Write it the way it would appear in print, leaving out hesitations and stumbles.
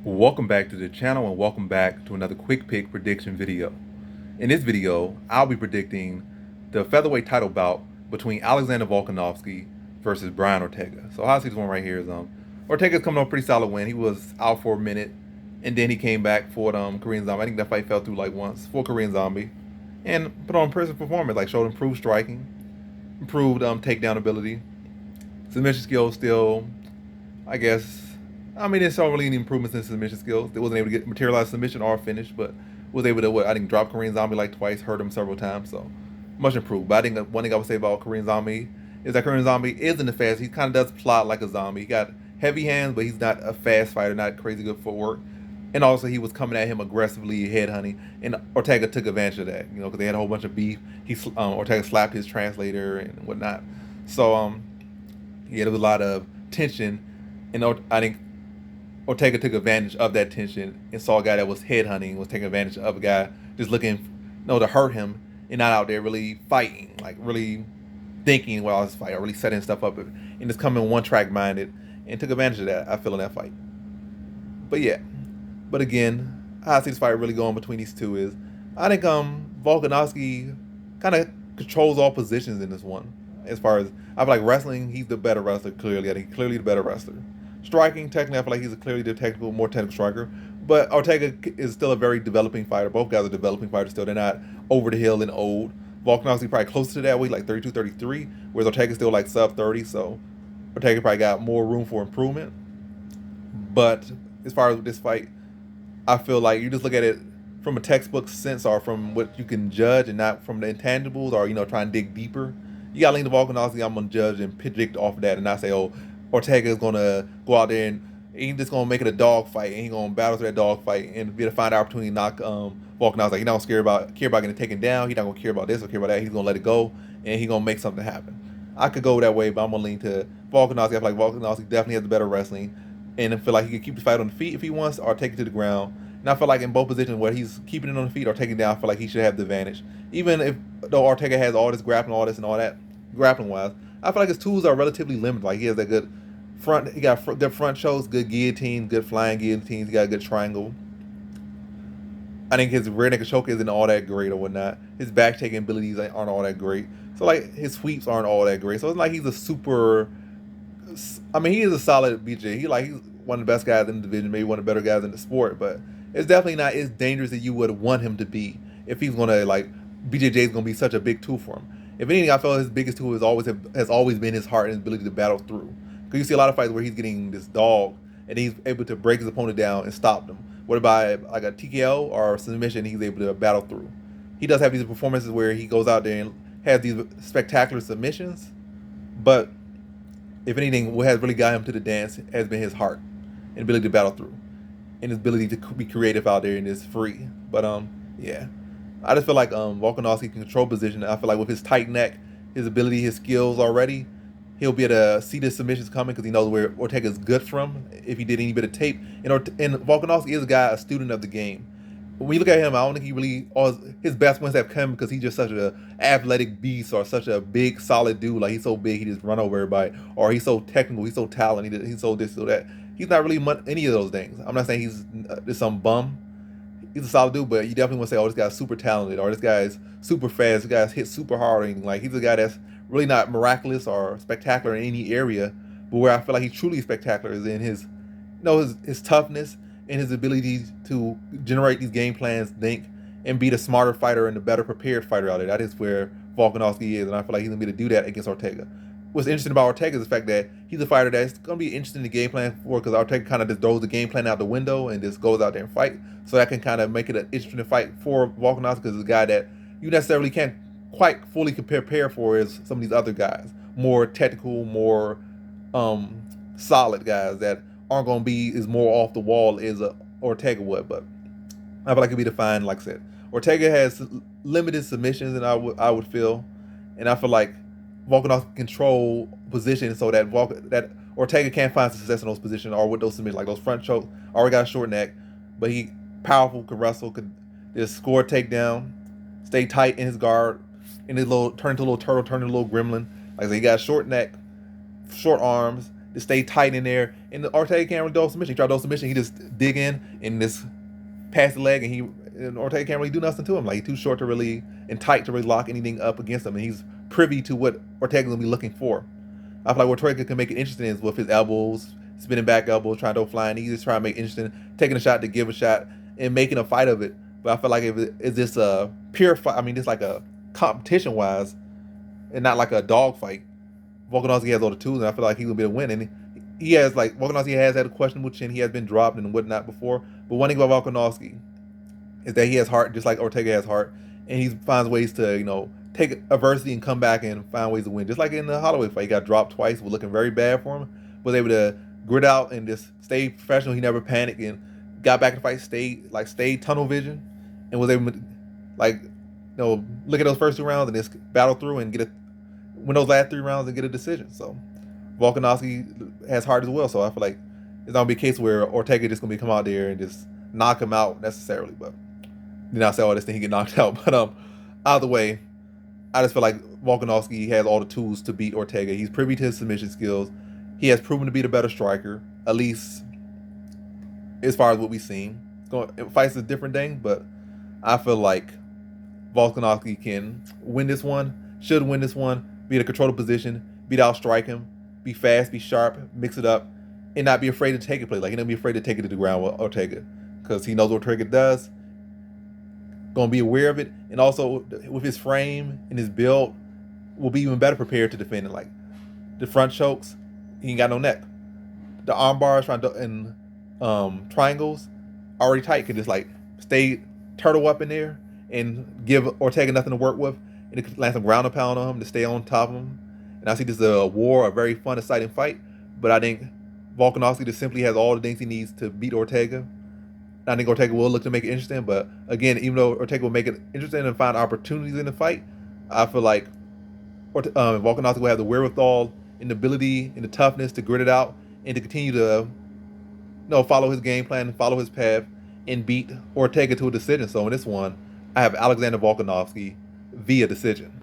Welcome back to the channel and welcome back to another quick pick prediction video. In this video, I'll be predicting the featherweight title bout between Alexander Volkanovski versus Brian Ortega. So how I see this one right here is Ortega's coming off a pretty solid win. He was out for a minute and then he came back for Korean Zombie. I think that fight fell through like once for Korean Zombie and put on impressive performance, like showed improved striking, improved takedown ability, submission skills still, I guess. I mean, it's not really any improvements in submission skills. They wasn't able to get materialize submission or finish, but was able to I think drop Korean Zombie like twice, hurt him several times, so much improved. But I think one thing I would say about Korean Zombie is that Korean Zombie isn't the fast. He kind of does plot like a zombie. He got heavy hands, but he's not a fast fighter, not crazy good footwork. And also, he was coming at him aggressively, headhunting, and Ortega took advantage of that. You know, because they had a whole bunch of beef. Ortega slapped his translator and whatnot. So yeah, there was a lot of tension, and I think Ortega took advantage of that tension and saw a guy that was headhunting, was taking advantage of a guy just looking, to hurt him and not out there really fighting, like really thinking while I was fighting, or really setting stuff up, and just coming one track minded, and took advantage of that. I feel in that fight. But yeah, but again, how I see this fight really going between these two is, I think Volkanovski kind of controls all positions in this one. As far as I feel like wrestling, he's the better wrestler. Clearly, I think clearly the better wrestler. Striking, technically, I feel like he's clearly the more technical striker. But Ortega is still a very developing fighter. Both guys are developing fighters still. They're not over the hill and old. Volkanovski probably closer to that weight, like 32, 33, whereas Ortega's still like sub 30. So Ortega probably got more room for improvement. But as far as this fight, I feel like you just look at it from a textbook sense or from what you can judge and not from the intangibles or, try and dig deeper. You got to lean to Volkanovski. I'm going to judge and predict off of that and not say, oh, Ortega is going to go out there and he's just going to make it a dog fight and he's going to battle through that dog fight and be able to find an opportunity to knock Volkanovski. Like, he's not going to care about getting taken down. He's not going to care about this or care about that. He's going to let it go and he's going to make something happen. I could go that way, but I'm going to lean to Volkanovski. I feel like Volkanovski definitely has the better wrestling and I feel like he can keep the fight on the feet if he wants or take it to the ground. And I feel like in both positions where he's keeping it on the feet or taking it down, I feel like he should have the advantage. Even if though Ortega has all this grappling, all this and all that grappling wise, I feel like his tools are relatively limited. Like he has that good front, he got good front shows, good guillotine, good flying guillotines. He got a good triangle. I think his rear naked choke isn't all that great or whatnot. His back taking abilities aren't all that great. So like his sweeps aren't all that great. So it's like he's a super. I mean, he is a solid BJ. He's one of the best guys in the division, maybe one of the better guys in the sport. But it's definitely not as dangerous as you would want him to be if he's gonna BJJ is gonna be such a big tool for him. If anything, I feel his biggest tool has always been his heart and his ability to battle through. Because you see a lot of fights where he's getting this dog and he's able to break his opponent down and stop them. What about like a TKO or a submission? He's able to battle through. He does have these performances where he goes out there and has these spectacular submissions, but if anything, what has really got him to the dance has been his heart and ability to battle through, and his ability to be creative out there and is free. But yeah, I just feel like Volkanovski can control position. I feel like with his tight neck, his ability, his skills already, he'll be able to see the submissions coming because he knows where Ortega's good from if he did any bit of tape. And Volkanovski is a student of the game. When you look at him, I don't think he really his best wins have come because he's just such a athletic beast or such a big solid dude. Like he's so big he just run over everybody, or he's so technical, he's so talented, he's so this so that. He's not really any of those things. I'm not saying he's just some bum. He's a solid dude, but you definitely want to say, oh, this guy's super talented, or this guy's super fast, this guy's hit super hard, or anything. Like he's a guy that's really not miraculous or spectacular in any area, but where I feel like he's truly spectacular is in his, his toughness and his ability to generate these game plans, think, and be the smarter fighter and the better prepared fighter out there. That is where Volkanovski is, and I feel like he's gonna be able to do that against Ortega. What's interesting about Ortega is the fact that he's a fighter that's going to be interesting in the game plan for, because Ortega kind of just throws the game plan out the window and just goes out there and fight. So that can kind of make it an interesting fight for Volkanovski because it's a guy that you necessarily can't quite fully prepare for as some of these other guys. More technical, more solid guys that aren't going to be as more off the wall as Ortega would. But I feel like it'd be defined, like I said. Ortega has limited submissions, and I would feel, and I feel like Volkanovski control position so that Ortega can't find success in those positions or with those submissions, like those front chokes. Already got a short neck, but he powerful, could wrestle, could just score a takedown, stay tight in his guard, in his turn into a little turtle, turn into a little gremlin. Like I said, he got a short neck, short arms, to stay tight in there. And Ortega can't really do submission. He tried to do submission, he just dig in and just pass the leg, and Ortega can't really do nothing to him. Like, he's too short to really and tight to really lock anything up against him, and he's privy to what Ortega's gonna be looking for. I feel like Ortega can make it interesting is with his elbows, spinning back elbows, trying to flying. He's just trying to make it interesting, taking a shot to give a shot and making a fight of it. But I feel like if it's this a pure fight, I mean, just like a competition wise, and not like a dog fight. Volkanovski has all the tools, and I feel like he will be able to win. And he has, like, Volkanovski has had a questionable chin. He has been dropped and whatnot before. But one thing about Volkanovski is that he has heart, just like Ortega has heart, and he finds ways to, take adversity and come back and find ways to win. Just like in the Holloway fight, he got dropped twice, was looking very bad for him. Was able to grit out and just stay professional. He never panicked and got back in the fight, stayed tunnel vision, and was able to, look at those first 2 rounds and just battle through and win those last 3 rounds and get a decision. So Volkanovski has heart as well. So I feel like it's gonna be a case where Ortega just gonna come out there and just knock him out necessarily. But did not say all this thing he get knocked out. But either way, I just feel like Volkanovski has all the tools to beat Ortega. He's privy to his submission skills. He has proven to be the better striker, at least as far as what we've seen. Fights is a different thing, but I feel like Volkanovski can win this one, should win this one, be in a controlled position, outstrike him, be fast, be sharp, mix it up, and not be afraid to take it play. Like, he don't be afraid to take it to the ground with Ortega, because he knows what Ortega does. Gonna be aware of it, and also with his frame and his build, will be even better prepared to defend it. Like, the front chokes, he ain't got no neck. The arm bars and triangles already tight, can just like stay turtle up in there and give Ortega nothing to work with, and it could land some ground and pound on him to stay on top of him. And I see this is a very fun, exciting fight, but I think Volkanovski just simply has all the things he needs to beat Ortega. I think Ortega will look to make it interesting, but again, even though Ortega will make it interesting and find opportunities in the fight, I feel like Volkanovski will have the wherewithal and the ability and the toughness to grit it out and to continue to follow his game plan, follow his path, and beat Ortega to a decision. So in this one, I have Alexander Volkanovski via decision.